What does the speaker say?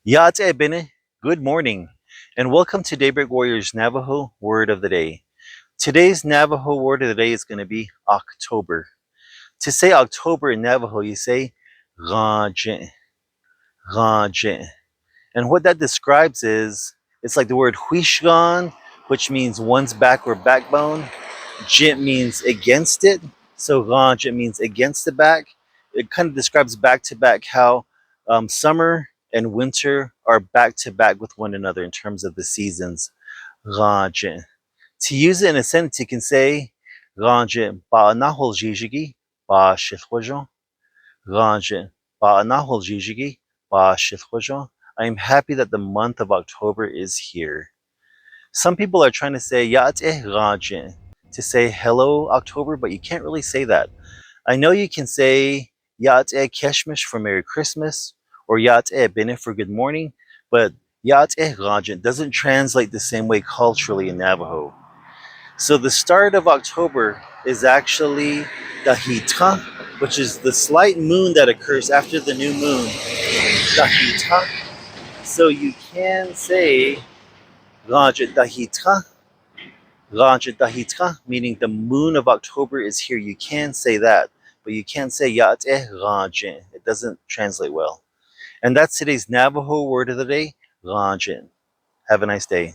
Yá'át'ééh, good morning, and welcome to Daybreak Warriors Navajo Word of the Day. Today's Navajo word of the day is going to be October. To say October in Navajo, you say Gha, Gha. And what that describes is, it's like the word Hwííshgháán, which means one's back or backbone. Jit means against it, so Gha means against the back. It kind of describes back to back how summer and winter are back to back with one another in terms of the seasons. Gha. To use it in a sentence, you can say Gha ánáhoolzhiizhígíí ba shił. Gha ánáhoolzhiizhígíí ba shił. I am happy that the month of October is here. Some people are trying to say Yá'át'ééh Gha, to say hello October, but you can't really say that. I know you can say Yá'át'ééh Késhmish for Merry Christmas or Yá'át'ééh for good morning, but Yá'át'ééh Gha doesn't translate the same way culturally in Navajo. So the start of October is actually the Hita, which is the slight moon that occurs after the new moon. The Hita. So you can say Gha, meaning the moon of October is here. You can say that, but you can't say Yá'át'ééh Gha. It doesn't translate well. And that's today's Navajo word of the day, Gha. Have a nice day.